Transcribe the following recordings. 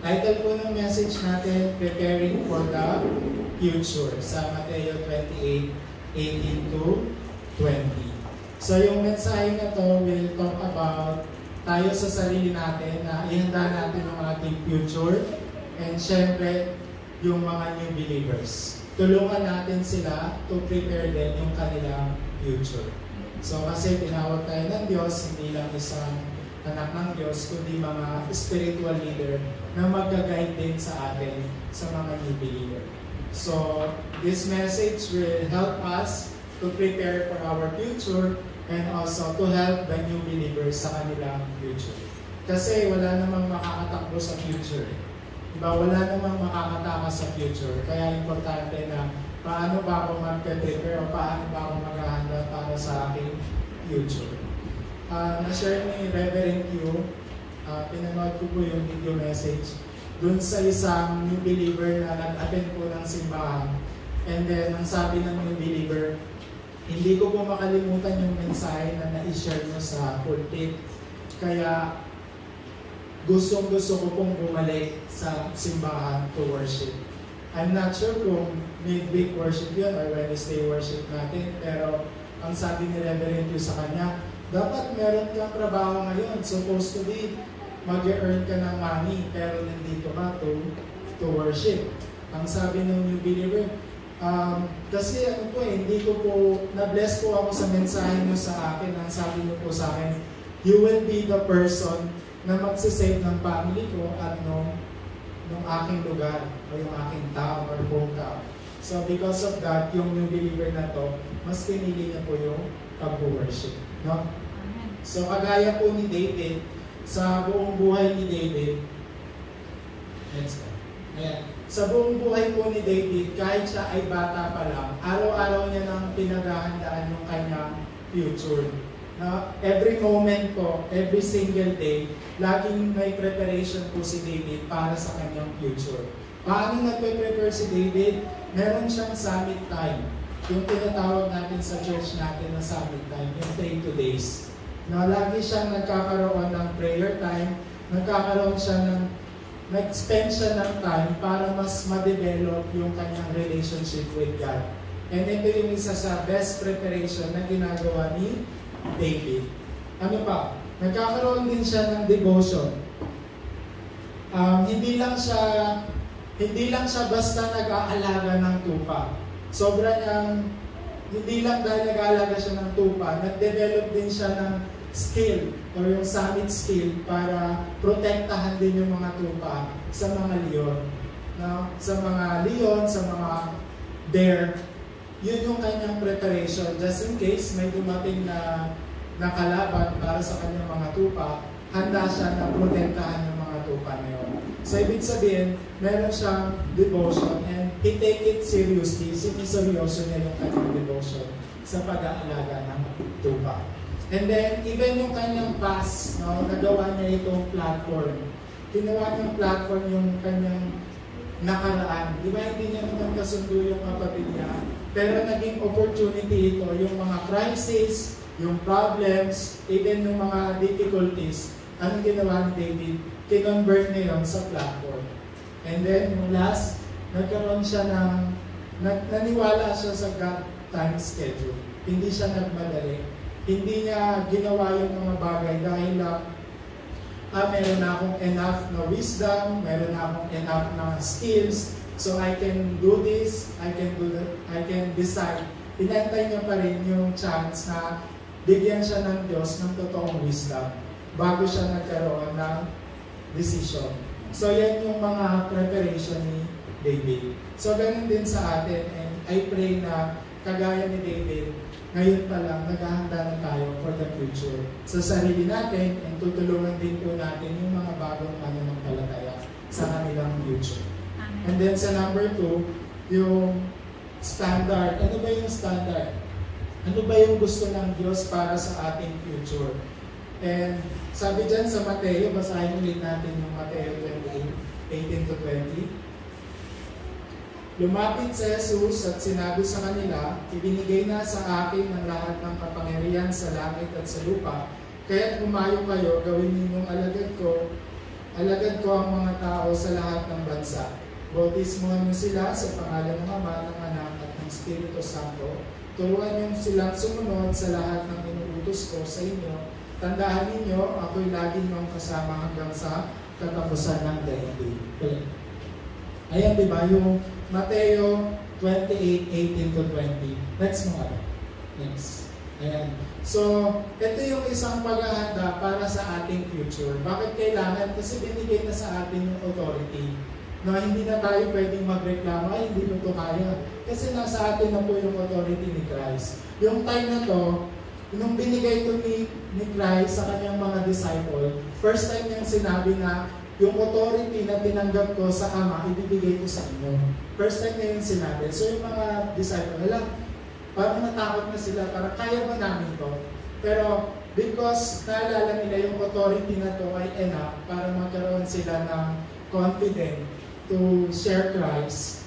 Title po ng message natin, Preparing for the Future, sa Mateo 28:18 to 20. So yung mensahe na to will talk about tayo sa sarili natin na ihanda natin yung ating future and syempre yung mga new believers. Tulungan natin sila to prepare din yung kanilang future. So kasi tinawag tayo ng Diyos, hindi lang isang anak ng Diyos, kundi mga spiritual leader na mag-guide din sa atin sa mga new believer. So this message will help us to prepare for our future and also to help the new believers sa kanilang future. Kasi wala namang makakatakbo sa future. Diba? Wala namang makakatakas sa future. Kaya importante na paano ba ako mag-prepare o paano ba ako maghahanda para sa aking future. Na-share ni Reverend Q, pinanood ko po yung video message dun sa isang new believer na nag-attend po ng simbahan. And then, ang sabi ng new believer, hindi ko po makalimutan yung mensahe na na-share nyo sa pulpit. Kaya, gustong-gusto ko pong bumalik sa simbahan to worship. I'm not sure kung midweek worship yun or Wednesday worship natin, pero ang sabi ni Reverend Q sa kanya, dapat meron kang trabaho ngayon. Supposed to be, mag-earn ka ng money, pero nandito ka to worship. Ang sabi ng new believer, kasi ano po hindi ko po, na-bless po ako sa mensahe nyo sa akin. Ang sabi nyo po sa akin, you will be the person na magsisave ng family ko at nung aking lugar o yung aking town or hometown. So because of that, yung new believer na to, mas pinili niya po yung pag-worship. No? So kagaya po ni David, sa buong buhay ni David, let's go. Ayan. Sa buong buhay po ni David, kahit siya ay bata pa lang, araw-araw niya nang pinaghahandaan yung kanyang future. Na every moment po, every single day, laging may preparation po si David para sa kanyang future. Paano nagpe-prepare si David? Meron siyang summit time. Yung tinatawag natin sa church natin na summit time, yung 3 days. Na lagi siyang nagkakaroon ng prayer time, nag-spend siya ng time para mas ma-develop yung kanyang relationship with God. And ito yung isa sa best preparation na ginagawa ni David. Ano pa? Nagkakaroon din siya ng devotion. Hindi lang siya basta nag-aalaga ng tupa. Hindi lang dahil nag-aalaga siya ng tupa, nag-develop din siya ng skill or yung summit skill para protektahan din yung mga tupa sa mga leon. No? Sa mga leon, sa mga bear, yun yung kanyang preparation. Just in case may dumating na kalaban para sa kanyang mga tupa, handa siya na protektahan yung mga tupa na yun. So, ibig sabihin, meron siyang devotion and he take it seriously. Siniseryoso niya yung kanyang devotion sa pag-aalaga ng tupa. And then, even yung kanyang past, no, nagawa niya itong platform. Ginawa niyang platform yung kanyang nakaraan. Di ba hindi niya naman kasundo yung kapatid niya? Pero naging opportunity ito, yung mga crisis, yung problems, even yung mga difficulties. Anong ginawa ni David? Kinonvert niya yun sa platform. And then, yung last, nagkaroon siya naniwala siya sa God time schedule. Hindi siya nagmadali. Hindi niya ginawa yung mga bagay dahil meron na akong enough na wisdom, meron na akong enough na skills, so I can do this, I can do that, I can decide. Inantay niya pa rin yung chance na bigyan siya ng Diyos ng totoong wisdom bago siya nagkaroon ng decision. So yan yung mga preparation ni David. So ganun din sa atin, and I pray na kagaya ni David, ngayon pa lang, naghahanda na tayo for the future sa sarili natin, and tutulungan din po natin yung mga bagong mananampalataya sa kanilang future. Amen. And then sa number 2, yung standard. Ano ba yung standard? Ano ba yung gusto ng Diyos para sa ating future? And sabi dyan sa Mateo, basahin ulit natin yung Mateo 28:18 to 20. Lumapit si Jesus at sinabi sa kanila, ibinigay na sa akin ang lahat ng kapangyarihan sa langit at sa lupa, kaya't umayo kayo, gawin ninyong alagad ko alagad ko ang mga tao sa lahat ng bansa. Bautismohan niyo sila sa pangalan ng Ama, ng Anak, at ng Espiritu Santo. Turuan niyo silang sumunod sa lahat ng inuutos ko sa inyo. Tandaan ninyo, ako'y lagi niyong kasama hanggang sa katapusan ng daigdig. Ayan, di ba? Yung Mateo 28:18-20. Next mo ka. Next. Ayan. So, ito yung isang paghahanda para sa ating future. Bakit kailangan? Kasi binigay na sa atin yung authority na hindi na tayo pwedeng magreklamo, ay hindi ko ito kaya. Kasi nasa atin na po yung authority ni Christ. Yung time na to, nung binigay ito ni Christ sa kanyang mga disciple, first time niyang sinabi na yung authority na tinanggap ko sa Ama, ibibigay ko sa inyo. First time niya yung sinabi. So yung mga disciple, parang natakot na sila, parang kaya ba namin to? Pero because naalala nila yung authority na to ay enough para magkaroon sila ng confident to share Christ,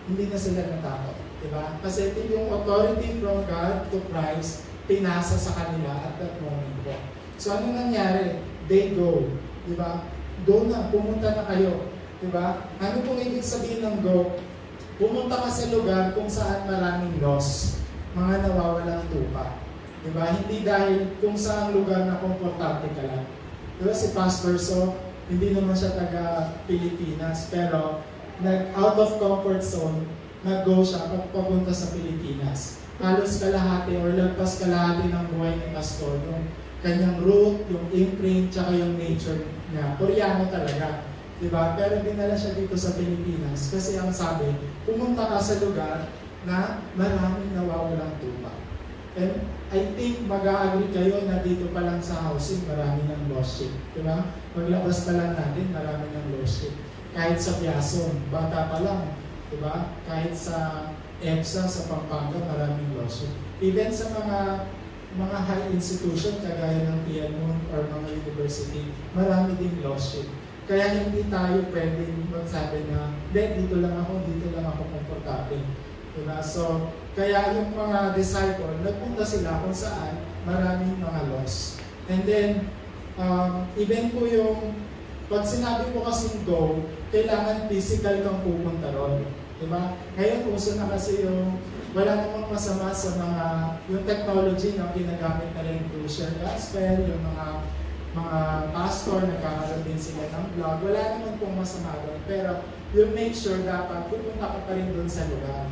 hindi na sila natakot. Diba? Kasi ito yung authority from God to Christ, pinasa sa kanila at that moment po. So ano nangyari? They go. Diba? Go na, pumunta na kayo. Diba? Ano pong ibig sabihin ng go? Pumunta ka sa lugar kung saan maraming loss, mga nawawalang tupa. Diba? Hindi dahil kung saan lugar na komportable ka lang. Diba si Pastor So, hindi naman siya taga Pilipinas, pero out of comfort zone, nag-go siya papunta sa Pilipinas. Halos kalahati or lagpas kalahati ng buhay ni Pastor, yung kanyang root, yung imprint, tsaka yung nature niya. Koreano talaga. Diba? Pero dinala siya dito sa Pilipinas kasi ang sabi, pumunta ka sa lugar na maraming nawawalang tupa. And I think mag-a-agree kayo na dito pa lang sa housing, marami ng lost sheep. Diba? Maglabas pa lang natin, marami ng lost sheep. Kahit sa Piason, bata pa lang. Diba? Kahit sa EPSA, sa Pampanga, maraming lost sheep. Even sa mga high institution, kagaya ng Piedmont or mga university, marami ding lost sheep. Kaya hindi tayo pwedeng magsabi na, dito lang ako komportable. Diba? So, kaya yung mga disciple, nagpunta sila kung saan maraming mga loss. And then, even po yung, pag sinabi po kasing go, kailangan physical kang pupunta ron. Diba? Ngayon, uso na kasi yung, wala namang masama sa mga, yung technology na ginagamit na rin to share gospel, yung mga pastor, nagkakaroon din sila ng blog, wala naman pong masama doon. Pero, you make sure dapat pupunta ka pa rin doon sa lugar.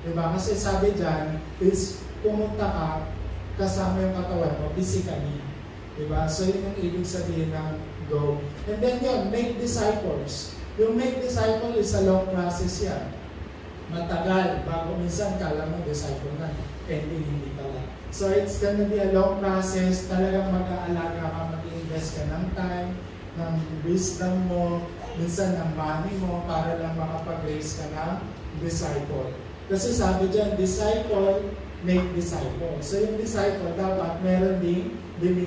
Diba? Kasi sabi dyan, is pumunta ka kasama yung katawan mo, physically. Diba? So yun yung ibig sabihin ng go. And then yun, make disciples. Yung make disciple is a long process yan. Matagal, bago minsan kala mo disciple na, hindi pala. So it's gonna be a long process, talagang mag-aalaga ka, mag-invest ka ng time, ng wisdom mo, minsan ng money mo, para lang makapag-raise ka ng disciple. Kasi sabi dyan, disciple, make disciple. So yung disciple, dapat meron din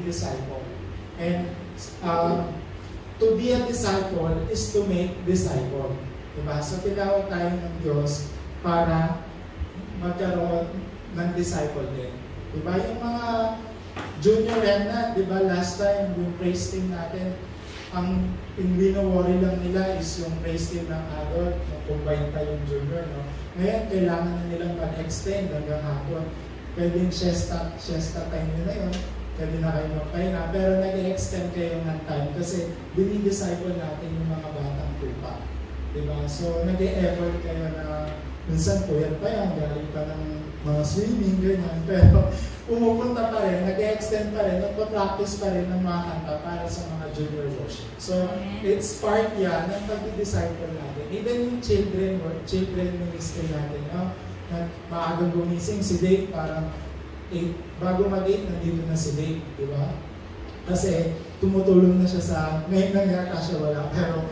disciple. And to be a disciple is to make disciple. Diba? So tinawag tayo ng Diyos para magkaroon ng disciple din. Diba? Yung mga junior remnant, diba last time yung praise team natin, ang wino-worry lang nila is yung praise team ng adult, combine pa yung junior, no? Ngayon, kailangan na nilang mag-extend hanggang hapon. Pwedeng siesta time nyo na yun, pwede na kayo magpahinga, pero nag-extend kayo ng time kasi dinidisciple natin yung mga batang tupa. Diba? So, nag-e-effort kayo na minsan puyat pa yan, galing pa ng mga swimming, ganyan, pero pumupunta pa rin, nag-extend pa rin, nagpa-practice pa rin ng mga kanta para sa mga junior worship. So, it's part yan ng pag-disciple natin. Even yung children ministry natin, no? Na maagang gumising si Dave, parang bago mag-8, nandito na si Dave, di ba? Kasi tumutulong na siya sa, ngayon lang yata siya wala, pero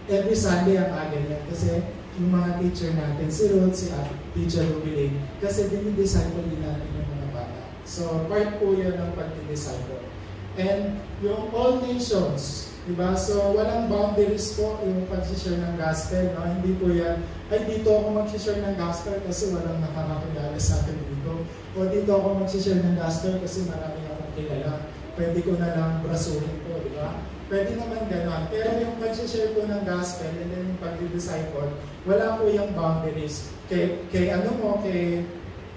every Sunday ang aga niya. Kasi yung mga teacher natin, si Ruth, si Teacher Rubiling, kasi dinidisciple din natin yung mga bata. So, part po yun ng pag-disciple. And yung all nations, diba? So, walang boundaries po yung pag-share ng gospel. No? Hindi po yan, ay dito ako mag-share ng gospel kasi walang nakakakilala sa akin dito. O dito ako mag-share ng gospel kasi marami akong kilala. Pwede ko na lang brasuhin po, diba? pwede naman ganon. Pero yung pag-share po ng gospel and then yung pag-disciple, wala po yung boundaries. Kay ano mo, kay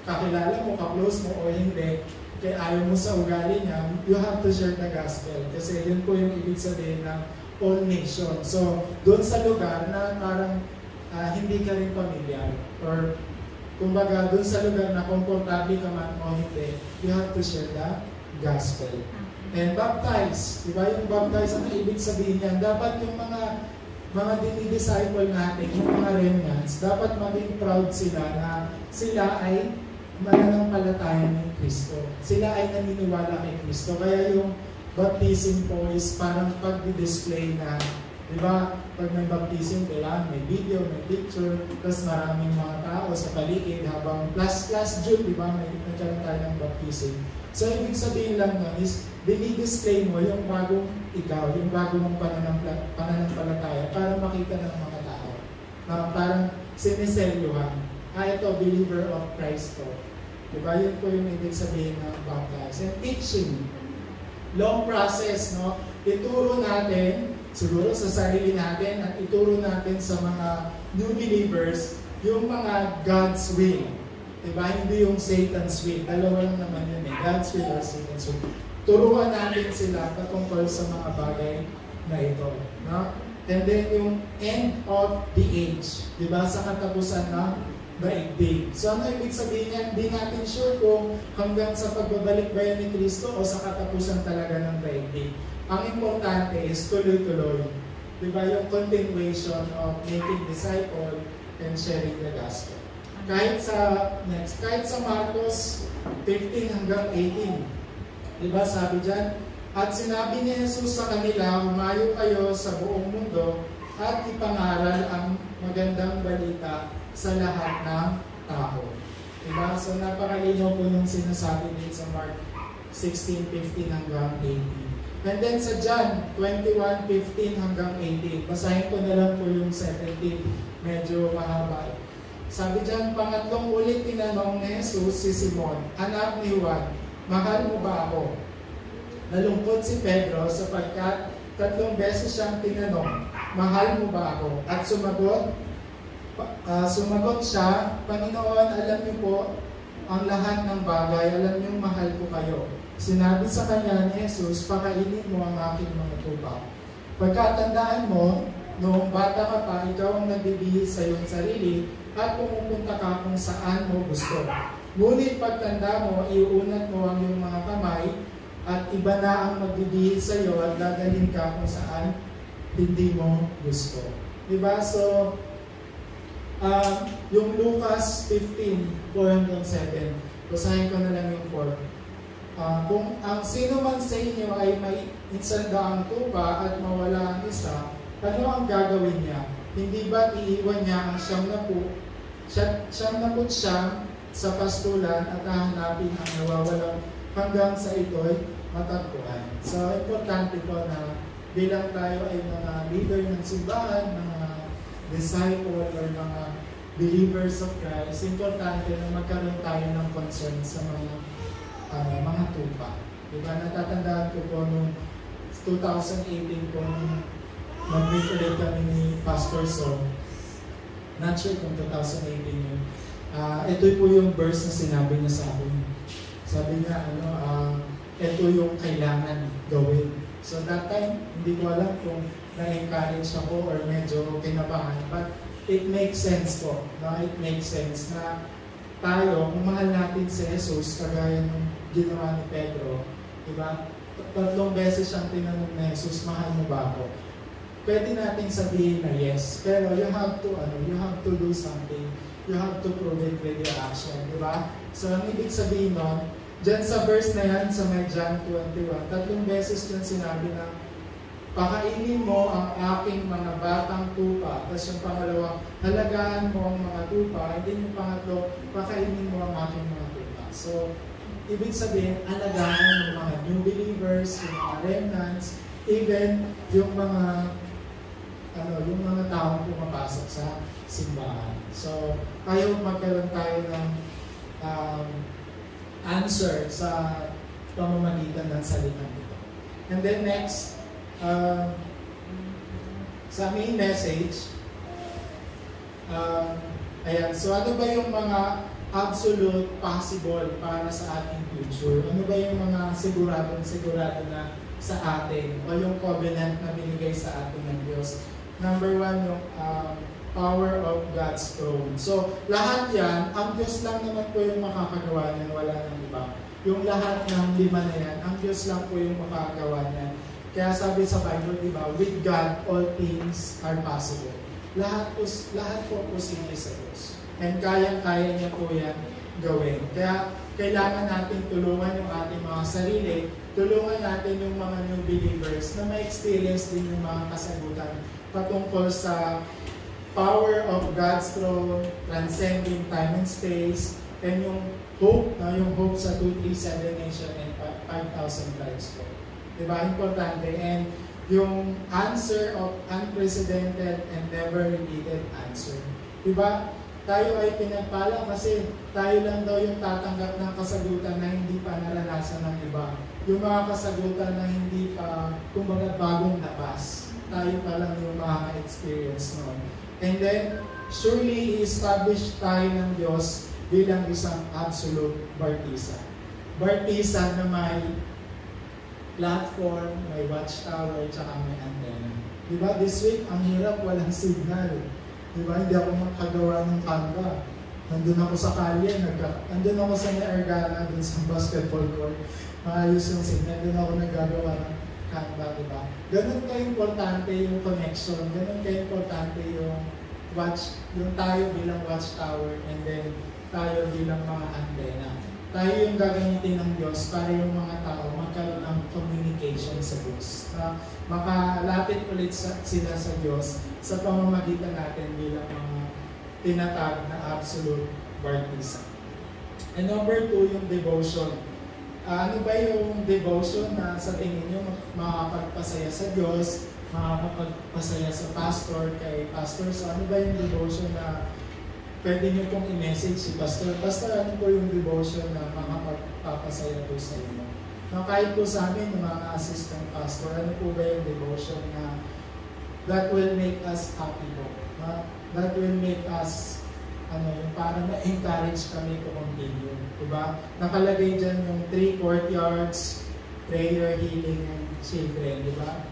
kakilala mo, ka-close mo o hindi, kay ayaw mo sa ugali niya, you have to share the gospel. Kasi yun po yung ibig sabihin ng all nation. So, doon sa lugar na parang hindi ka rin familiar or kumbaga, dun sa lugar na komportable ka man o hindi, you have to share the gospel. And baptize, di ba? Yung baptize, ang ibig sabihin niyan, dapat yung mga dinidisciple natin, yung mga remnants, dapat maging proud sila na sila ay mananampalataya ni Kristo. Sila ay naniniwala kay Kristo. Kaya yung baptism po is parang pag-display na, di ba, pag may baptism, kailangan may video, may picture, tapos maraming mga tao sa paligid habang last June, di ba, may nagkaroon tayo ng baptism. So, ibig sabihin lang nun is, dinidisplay mo yung bagong ikaw, yung bagong mong pananampalataya para makita ng mga tao. Parang siniselyuhan. Ito, believer of Christ to. Di ba, yun po yung ibig sabihin ng baptize. And teaching, long process, no? Ituro natin, siguro sa sarili natin at ituro natin sa mga new believers yung mga God's will. Diba? Hindi yung Satan's will. Dalawa lang naman yun eh. God's will or Satan's will. Turuan natin sila patungkol sa mga bagay na ito. No? And then yung end of the age. Diba? Sa katapusan ng daigdig. So ano ibig sabihin niyan? Hindi natin sure kung hanggang sa pagbabalik ba yan ni Kristo o sa katapusan talaga ng daigdig. Ang importante is tuloy-tuloy. Diba yung continuation of making disciple and sharing the gospel. Kahit sa Marcos 15 hanggang 18. Diba sabi dyan, at sinabi ni Jesus sa kanila, humayo kayo sa buong mundo at ipangaral ang magandang balita sa lahat ng tao. Diba? So napakalinaw po yung sinasabi dito sa Mark 16:15 hanggang 18. And then sa John 21:15 hanggang 18, basahin ko na lang po yung 17, medyo mahaba. Sabi dyan, pangatlong ulit tinanong ni Jesus si Simon, anak ni Juan, mahal mo ba ako? Nalungkot si Pedro sapagkat 3 beses siyang tinanong, mahal mo ba ako? At sumagot siya, Panginoon, alam niyo po ang lahat ng bagay, alam niyo mahal ko kayo. Sinabi sa kanya ni Jesus, pakainin mo ang aking mga tupa. Pagkatandaan mo, noong bata ka pa, ikaw ang nagbibihis sa iyong sarili at pumupunta ka kung saan mo gusto. Ngunit pagtanda mo, iuunat mo ang iyong mga kamay at iba na ang magbibihis sa iyo at dadalhin ka kung saan hindi mo gusto. Diba? So, yung Lucas 15:4-7, basahin ko na lang yung 4. Kung ang sino man sa inyo ay may isang tupa at mawala ang isa, ano ang gagawin niya? Hindi ba iiwan niya ang 99 sa pastulan at hahanapin ang nawawalang hanggang sa ito'y matagpuan? So, importante po na bilang tayo ay mga leader ng simbahan, mga disciple or mga believers of Christ, importante na magkaroon tayo ng concern sa mga tupa. Diba? Natatandaan ko po noong 2018 po nung mag-meet kami ni Pastor Son. Not sure kung 2018 yun. Ito po yung verse na sinabi niya sa akin. Sabi niya, ito yung kailangan gawin. So that time, hindi ko alam kung na-encourage ako or medyo kinabahan. But it makes sense po. No? It makes sense na tayo, kung mahal natin si Jesus, kagaya ng ginawa ni Pedro, diba? 3 beses siyang tinanong ni Jesus, mahal mo ba ako? Pwede nating sabihin na yes, pero you have to do something. You have to prove it with your action, diba? So, ang ibig sabihin nun, dyan sa verse na yan, sa may John 21, 3 beses dyan sinabi na, pakainin mo ang aking mga batang tupa. Tapos yung pangalawa, halagaan mo ang mga tupa. And then yung pangatlo, pakainin mo ang aking mga tupa. So, ibig sabihin, alagaan ng mga new believers, yung mga remnants, even yung mga taong pumapasok sa simbahan. So, ayaw magkaroon tayo ng answer sa pamamagitan ng salitang ito. And then next, Uh, sa main message, ayan, so ano ba yung mga absolute possible para sa ating future? Ano ba yung mga sigurado na sa atin o yung covenant na binigay sa atin ng Diyos? Number one, yung power of God's throne. So, lahat yan, ang Diyos lang naman po yung makakagawa niyan, wala nang iba. Yung lahat ng lima na yan, ang Diyos lang po yung makakagawa niyan. Kaya sabi sa Bible, di ba, with God, all things are possible. Lahat po posible sa Diyos. And kayang-kaya niya po yan gawin. Kaya kailangan natin tulungan yung ating mga sarili, tulungan natin yung mga new believers na ma-experience din yung mga kasagutan patungkol sa power of God's throne, transcending time and space, and yung hope sa 237 nation and 5,000 tribes po. Diba? Importante. And yung answer of unprecedented and never repeated answer. Diba? Tayo ay pinagpala kasi tayo lang daw yung tatanggap ng kasagutan na hindi pa naranasan ng iba. Yung mga kasagutan na hindi pa, kumbaga, bagong labas. Tayo pa lang yung makaka-experience noon. And then, surely i-establish tayo ng Diyos bilang isang absolute bartisa. Bartisa na may platform, may watchtower, tsaka may antenna. Diba? This week, ang hirap, walang signal. Diba? Hindi ako makagawa ng Canva. Nandun ako sa kalye, nandun ako sa Argana, dun sa basketball court. Maayos yung signal, dun ako naggagawa ng Canva, diba? Ganun ka-importante yung connection, ganun ka-importante yung tayo bilang watchtower, and then tayo bilang mga antena. Tayo yung gagamitin ng Diyos para yung mga tao magkaroon ng communication sa Diyos. Makalapit ulit sila sa Diyos sa pamamagitan natin bilang mga tinatag na absolute bartisa. And number 2, yung devotion. Ano ba yung devotion na sa tingin nyo makakapagpasaya sa Diyos, makakapagpasaya sa pastor, kay pastor? So ano ba yung devotion na pwede nyo pong i-message si pastor? Pastor, ano po yung devotion na makakapagpasaya po sa inyo? Kahit po sa amin, yung mga assistant pastor, ano po ba yung devotion na that will make us happy po? That will make us yung parang ma-encourage kami to continue. Diba? Nakalagay dyan yung 3 courtyards, prayer, healing, and children. Diba?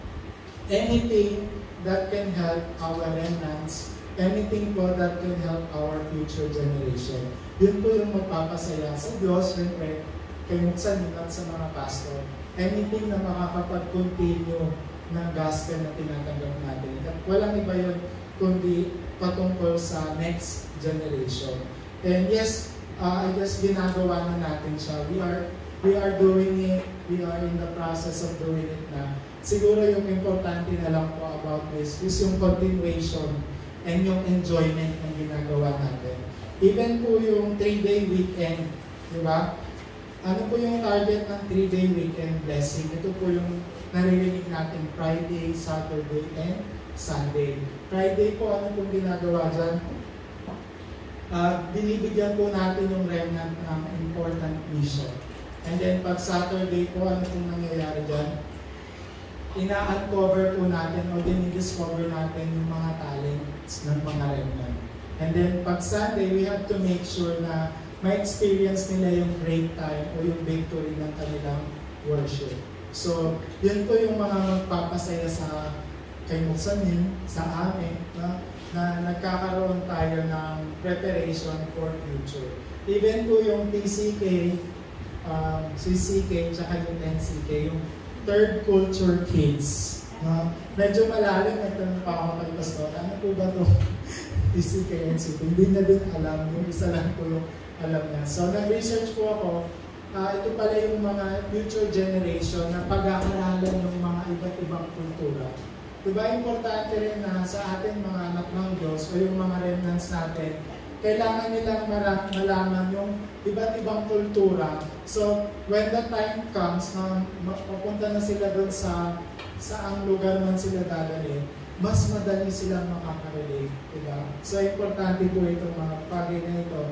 Anything that can help our remnants, anything po that can help our future generation. Yun po yung magpapasaya sa Diyos, syempre, kay Muksan at sa mga pastor. Anything na makakapag-continue ng gospel na tinatanggap natin. At walang iba yun kundi patungkol sa next generation. And yes, I guess ginagawa na natin siya. We are doing it. We are in the process of doing it na. Siguro yung importante na lang po about this is yung continuation and yung enjoyment ng ginagawa natin. Even po yung 3-day weekend, di ba? Ano po yung target ng 3-day weekend blessing? Ito po yung naririnig natin Friday, Saturday, and Sunday. Friday po, ano pong ginagawa dyan? Binibigyan po natin yung remnant ng important mission. And then pag Saturday po, ano pong nangyayari dyan? Ina-uncover po natin o dinidiscover natin yung mga talents ng mga remnant. And then pag Sunday, we have to make sure na ma-experience nila yung break time o yung victory ng kanilang worship. So, yun po yung mga magpapasaya sa kay Muksanin, sa amin, na nagkakaroon tayo ng preparation for future. Even po yung TCK, CCK, tsaka yung NCK, yung third culture kids. Medyo malalim, nagtanong pa ako kay Pastor, ano po ba ito? TCK, NCK, hindi na din alam, yung isa lang po yung alam niya. So, nag-research po ako, ito pala yung mga future generation na pag-aaralan ng mga iba't ibang kultura. Diba, importante rin na sa ating mga anak ng Diyos o yung mga remnants natin, kailangan nilang malaman yung iba't ibang kultura. So, when the time comes na mapupunta na sila doon sa ang lugar man sila dadalhin, mas madali silang makaka-relate. Diba? So, importante po itong mga bagay na ito.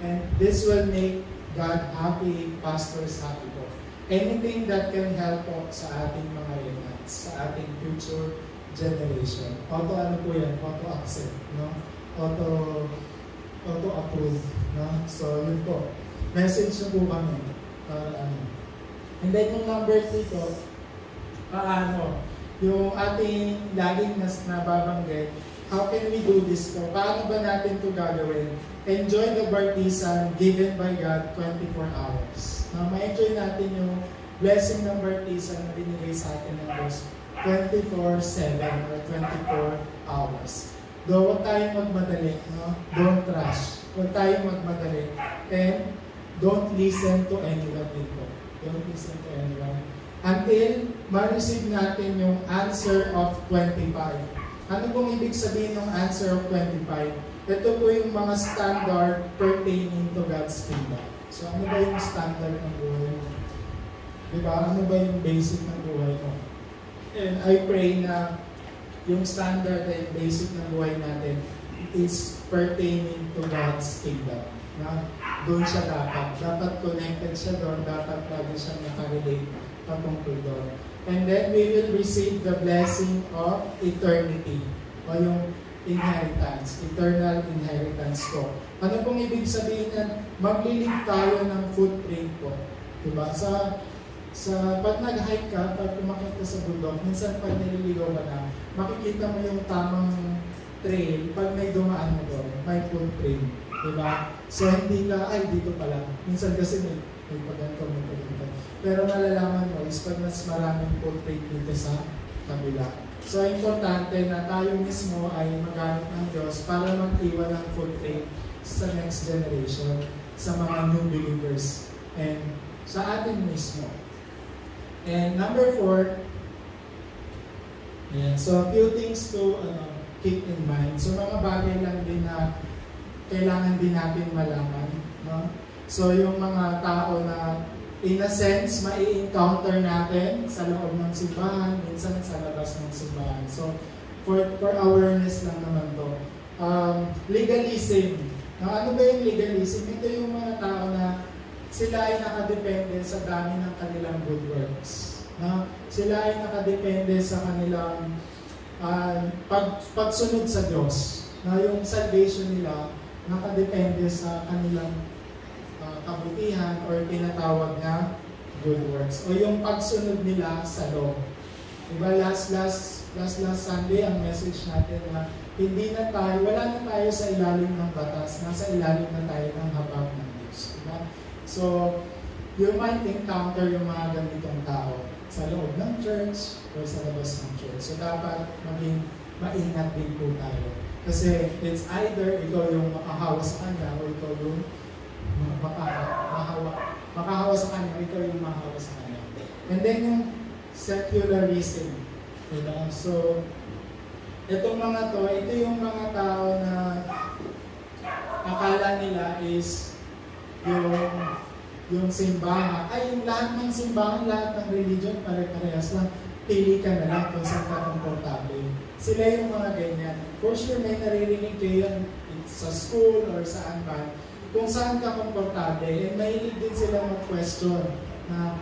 And this will make God happy, pastors happy po. anything that can help po sa ating mga remnants, sa ating future generation. Ano po yan? Auto-accept, no? Auto-approve, no? So, yun po. Message na po kami para ano. And then yung number 3 po, yung ating laging nababanggit, how can we do this po? Paano ba natin ito gagawin? Enjoy the baptism given by God 24 hours. Ma-enjoy natin yung blessing ng baptism na binigay sa atin ng Diyos 24/7 or 24 hours. Huwag tayong magmadali, no? Don't rush. Huwag tayong magmadali. And don't listen to anyone dito. Don't listen to anyone. Until ma-receive natin yung answer of 25. Ano pong ibig sabihin ng answer of 25? Ito po yung mga standard pertaining to God's kingdom. So ano ba yung standard ng buhay mo? Diba? Ano ba yung basic ng buhay mo? And I pray na yung standard and basic ng buhay natin is pertaining to God's kingdom. Na doon siya dapat connected siya doon, dapat lagi siya nakarelate patungkol doon. And then we will receive the blessing of eternity o yung inheritance, eternal inheritance ko. Ano pong ibig sabihin na maglilig tayo ng footprint po? Diba? Pag nag-hike ka, pag umakit ka sa bundok, minsan pag nililigaw ka na, makikita mo yung tamang trail, pag may dumaan mo doon, may footprint. Diba? So hindi ka, ay dito pala. Minsan kasi may paganto. Pero malalaman mo is pag mas maraming footprint dito sa kabila. So importante na tayo mismo ay magamit ng Diyos para mag-iwan ng footprint sa next generation, sa mga new believers, and sa atin mismo. And number 4, so a few things to keep in mind. So mga bagay lang din na kailangan din natin malaman. No? So yung mga tao na in a sense, mai-encounter natin sa loob ng simbahan, minsan sa labas ng simbahan. So for awareness lang naman to. Legalism. Ano ba yung legalism? Ito yung mga tao na sila ay nakadepende sa dami ng kanilang good works. No? Sila ay nakadepende sa kanilang pagsunod sa Diyos. Na yung salvation nila nakadepende sa kanilang kabutihan or tinatawag na good works. O yung pagsunod nila sa law. Diba last Sunday ang message natin na wala na tayo sa ilalim ng batas, nasa ilalim na tayo ng habag ng Diyos. Diba? So, you might encounter yung mga ganitong tao sa loob ng church o sa labas ng church. So, dapat maging maingat din po tayo. Kasi it's either ikaw yung makahawa sa kanya o ikaw yung makahawa sa kanya, ikaw yung makahawa sa kanya. And then yung secularism. Diba? So, itong mga to, ito yung mga tao na akala nila is yung simbahan, yung lahat ng simbahan, lahat ng religion, pare-parehas lang, pili ka na lang kung saan ka komportable. Sila yung mga ganyan. For sure, may naririnig kayo sa school or saan ba, kung saan ka komportable, and mahilig din sila mag-question na,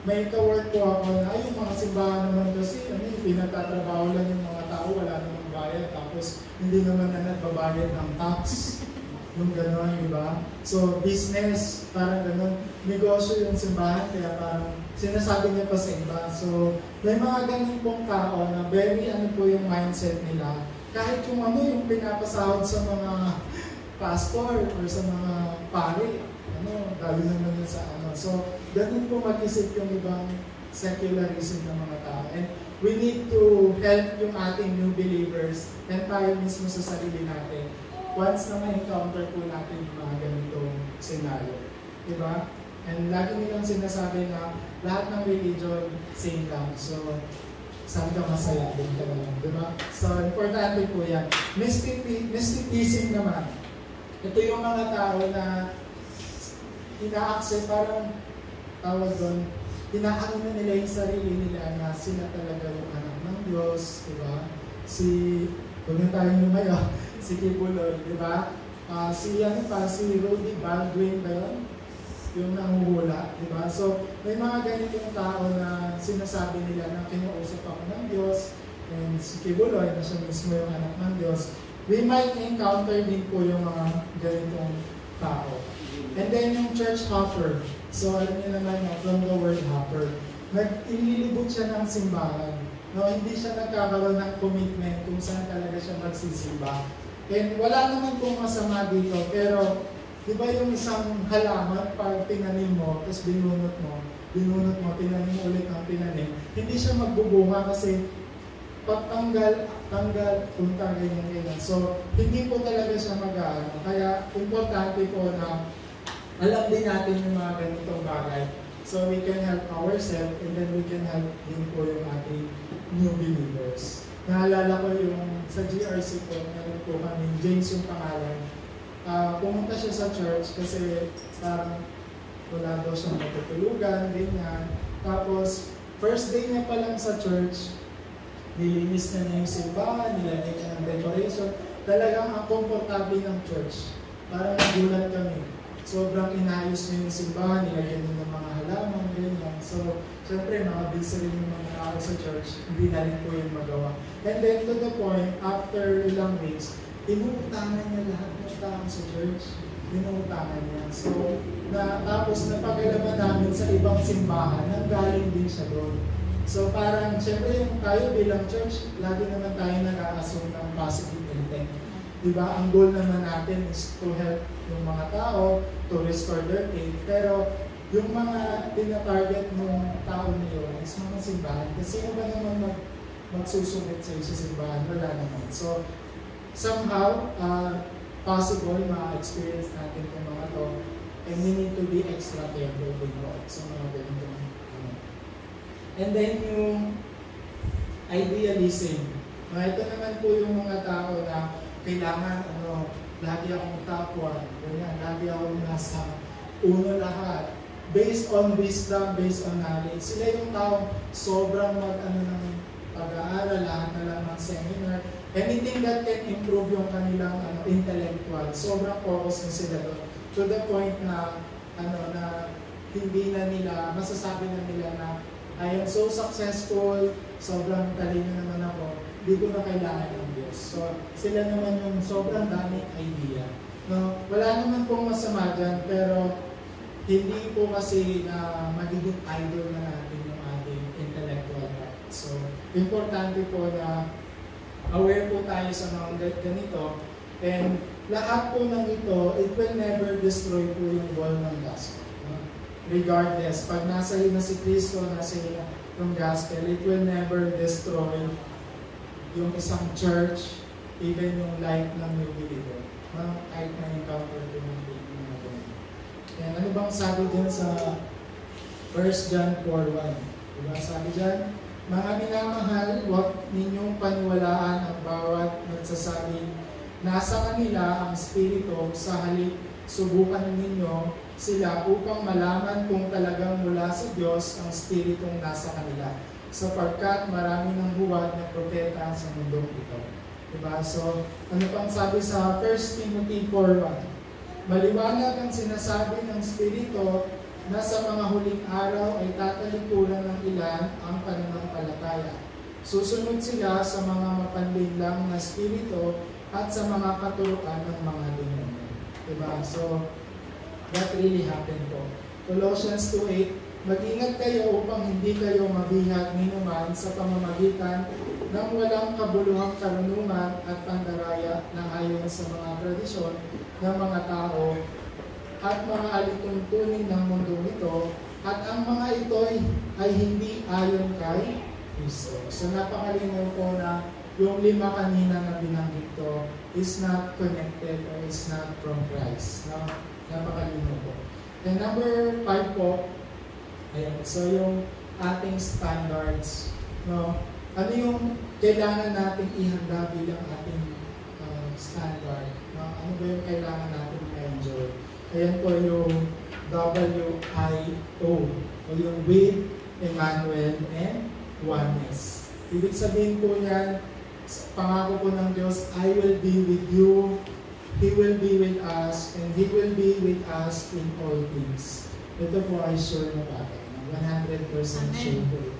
may ka-work po ako na, yung mga simbahan naman kasi, pinagtatrabaho lang yung mga tao, wala namang bayad, tapos hindi naman na nagbabayad ng tax. Yung gano'n, diba? So, business, parang gano'n. Negosyo yung simbahan, kaya parang sinasabi niya pa sa iba. So, may mga ganun pong tao na very po yung mindset nila. Kahit yung yung pinapasahod sa mga pastor or sa mga pare, dahil naman yun sa So, ganun po mag-isip yung ibang secularism ng mga tao. And we need to help yung ating new believers and tayo mismo sa sarili natin once na ma-encounter po natin yung mga ganitong scenario. Diba? And lagi nilang sinasabi na lahat ng religion, same lang. So, saan ka masaya din ka lang. Diba? So, importante po yan. Mysticism naman. Ito yung mga tao na ina-accept, parang tawag doon, inaano nila yung sarili nila na sila talaga yung anak ng Diyos. Diba? Huwag na tayo lumayo. Si Kibulol, di ba? Si Rudy Baldwin ba yun? yung nanguhula, di ba? So, may mga ganitong tao na sinasabi nila na kinuusap ako ng Diyos, and si Kibuloy, na siya mismo yung anak ng Diyos. We might encounter din po yung mga ganitong tao. And then yung church hopper. So, alam niyo naman from the word hopper, ililibot siya ng simbahan. No, hindi siya nagkakaroon ng commitment kung saan talaga siya magsisimba. And wala naman pong masama dito, pero di ba yung isang halaman, pag tinanim mo, tapos binunot mo, tinanim mo ulit ang tinanim, hindi siya magbubunga kasi pagtanggal, punta, ganyan. So, hindi po talaga siya mag-aano. Kaya, importante po na alam din natin yung mga ganitong bagay. So, we can help ourselves and then we can help din po yung ating new believers. Naalala ko yung sa GRC po, meron po kami, James yung pangalan. Pumunta siya sa church kasi parang wala daw siyang matutulugan, ganyan. Tapos, first day niya pa lang sa church, nilinis na yung simbahan, nilagay niya ng decoration. Talagang ang komportable ng church. Parang nagulat kami. Sobrang inayos niya yung simbahan, nilagyan niya ng mga halaman, ganyan. So, syempre, mga busy rin yung mga tao sa church, hindi na rin po yung magawa. And then, to the point, after ilang weeks, inuutangan niya lahat ng tao sa church. Inuutangan niya. So, tapos napagalaman namin sa ibang simbahan, nanggaling din siya doon. So, parang, syempre, yung tayo bilang church, lagi naman tayo nag-a-assume ng positive intent. Diba? Ang goal naman natin is to help yung mga tao, to restore their faith. Pero, yung mga tina-target ng tao niyo is mga simbahan. Kasi sino ba naman magsusumit sa simbahan? Wala naman. So, somehow, possible ma-experience natin yung mga to. And we need to be extra careful with God sa mga ganitong. And then yung idealism. Ito naman po yung mga tao na kailangan, lagi akong top 1. Ganyan, lagi akong nasa uno lahat. Based on wisdom, based on knowledge. Sila yung tao sobrang ng pag-aaral, lahat na lang ng seminar. Anything that can improve yung kanilang intellectual. Sobrang focus na sila doon. To the point na, na hindi na nila, masasabi na nila na I am so successful, sobrang talino naman ako, hindi ko na kailangan ng Diyos. So, sila naman yung sobrang daming idea. No? Wala naman pong masama dyan, pero hindi po kasi na magiging idol na natin yung ating intellectual part. So, importante po na aware po tayo sa mga ganito, and lahat po ng ito, it will never destroy po yung wall ng gospel. Regardless, pag nasa iyo na si Kristo, nasa iyo yung gospel, it will never destroy yung isang church, even yung life ng new believer. Kahit na encounter po ng mga ganyan. And ano bang sabi dyan sa 1 John 4:1? Diba sabi dyan, mga minamahal, huwag ninyong paniwalaan ang bawat nagsasabing nasa kanila ang Espiritu, sa halip subukan ninyo sila upang malaman kung talagang mula sa Diyos ang Espiritong nasa kanila. Sapagkat marami ng buwad na propeta sa mundong ito. Diba? So, ano pang sabi sa 1 Timothy 4:1? Maliwanag ang sinasabi ng Espiritu na sa mga huling araw ay tatalikuran ng ilan ang pananampalataya. Susunod sila sa mga mapanlinlang na Espiritu at sa mga katuruan ng mga demonyo. Diba? So, that really happened po. Colossians 2:8, mag-ingat kayo upang hindi kayo mabihag ninuman sa pamamagitan ng walang kabuluhang karunungan at pandaraya na ayon sa mga tradisyon ng mga tao at mga alituntunin ng mundong ito, at ang mga ito ay hindi ayon kay Kristo. So napakalinaw po na yung 5 kanina na binanggit ko is not connected or is not from Christ. No? Napakalino po. And number 5 po, ayan, so yung ating standards. No? Ano yung kailangan natin ihanda bilang ating standard? No? Ano ba yung kailangan natin enjoy? Ayan po yung WIO, o yung with, Emmanuel, and oneness. Ibig sabihin po niyan, pangako po ng Diyos, I will be with you, He will be with us, and He will be with us in all things. ito po ay sure na bagay. 100% sure po ito.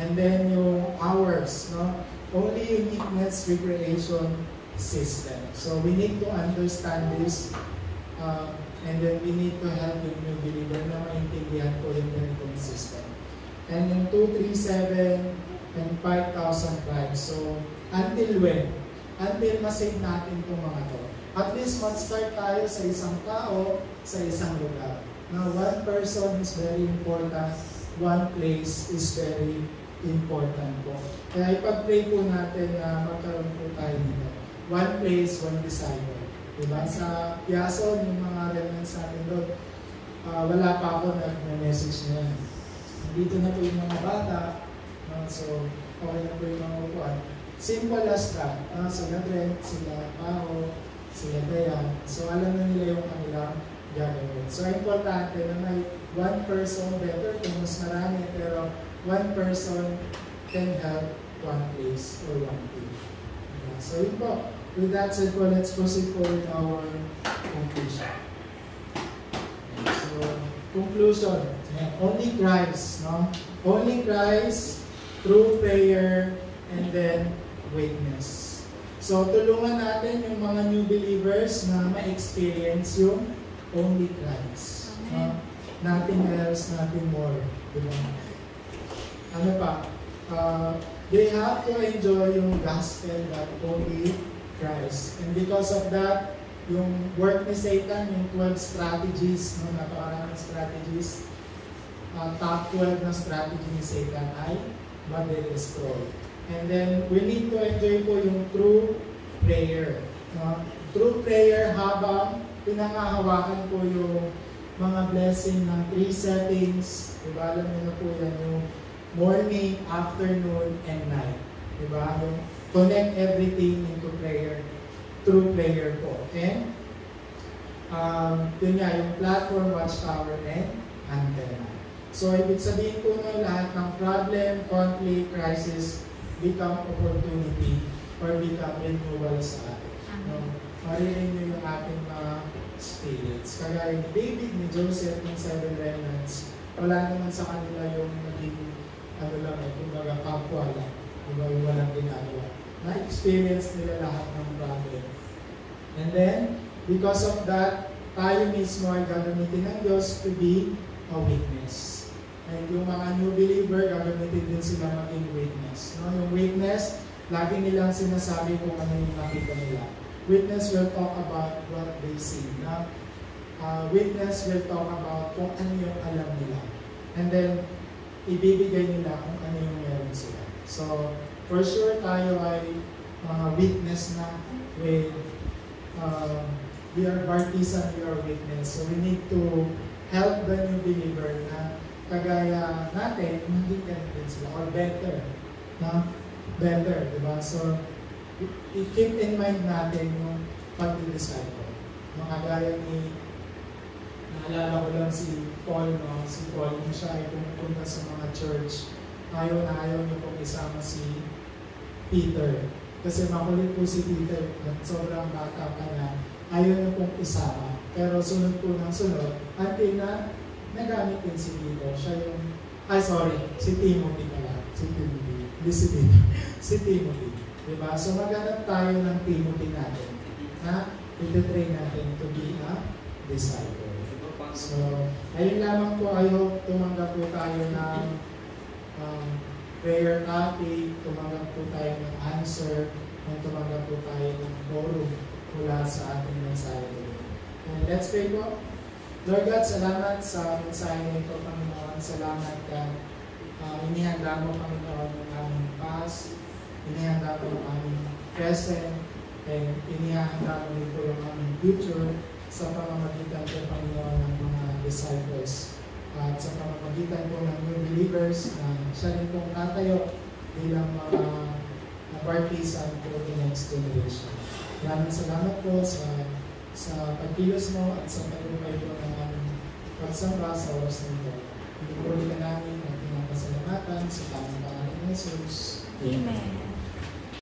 And then yung hours, no? Only uniqueness recreation system. So we need to understand this and then we need to help yung new believer na maintindihan po yung ganitong system. And yung 237 and 5,000 tribes. So until when? Until masave natin itong mga to. At least mag-start tayo sa isang tao, sa isang lugar. Now, one person is very important. One place is very important po. Kaya ipag-pray po natin na magkaroon po tayo nito. One place, one disciple. Diba? Sa Piason, yung mga remnants natin doon, wala pa ako nag-message na yan. Dito na po yung mga bata. So, okay na po yung mga upuan. Simple as that. Sila Brent, sila Pao, sila Dayan. So, alam na nila yung kanilang gagawin. So, importante na may one person, better kung mas marami, pero one person can help one place or one team. So, yun po. With that said po, let's proceed po with our conclusion. So, conclusion. Only Christ, no? Only Christ, through prayer, and then witness. So, tulungan natin yung mga new believers na ma-experience yung only Christ. Nothing else, nothing more. Diba? Ano pa? They have to enjoy yung gospel that only Christ. And because of that, yung work ni Satan, yung 12 strategies, no, napakaraming strategies, top 12 na strategy ni Satan ay ma-destroy. And then, we need to enjoy po yung true prayer. True prayer habang pinangahawakan po yung mga blessing ng 3 settings. Diba? Alam niyo na po yan yung morning, afternoon, and night. Diba? Yung connect everything into prayer. Through prayer po. And, yun nga, yung platform, watchtower, and antenna. So, ibig sabihin po na lahat ng problem, conflict, crisis, become opportunity or become renewal sa atin. No? Marirenew yung ating mga spirits. Kagaya ni David, ni Joseph, ng 7 remnants, wala naman sa kanila yung naging, kumbaga kapwa lang. Diba, yung walang ginagawa. Na-experience nila lahat ng problem. And then, because of that, tayo mismo ay gagamitin ng Diyos to be a witness. And yung mga new believer, gagamitin din sila maging witness. No? Yung witness, lagi nilang sinasabi kung ano yung nakita nila. Witness will talk about what they see. No? Witness will talk about kung ano yung alam nila. And then, ibibigay nila kung ano yung meron sila. So, for sure tayo ay mga witness na with we are partisan, we are witness. So we need to help the new believer na kagaya natin, maging ganun din sila or better. Na? Better, diba? So i-keep in mind natin yung pag-disciple. Mga gaya ni naalala ko lang si Paul, no? Si Paul, kung siya ay pumupunta sa mga church, ayaw na ayaw niyo pong isama si Peter. Kasi makulit po si Peter at sobrang bata pa na ayaw niyo pong isama. Pero sunod po ng sunod, until na nagamit din si Peter. Siya yung, si Timothy pala. Si Timothy. Hindi si Peter. Si Timothy. Diba? So maghanap tayo ng Timothy natin na ito-train natin to be a disciple. So, ayun lamang po kayo, tumanggap po tayo ng prayer topic, tumanggap po tayo ng answer, at tumanggap po tayo ng forum mula sa ating mensahe. And let's pray po. Lord God, salamat sa mensahe nito, Panginoon. Salamat ka. Inihanda mo, Panginoon, ng aming past, inihanda mo yung aming present, and inihanda mo rin po yung aming future sa pamamagitan po, Panginoon, ng mga disciples. At sa pamamagitan po ng new believers na siya rin pong tatayo bilang mga partisan po the next generation. Maraming salamat po sa pagkilos mo at sa pagpapay po ng aming pagsamba sa oras nito. Pinupuli ka namin at pinapasalamatan sa tamang pangalan ng Jesus. Amen.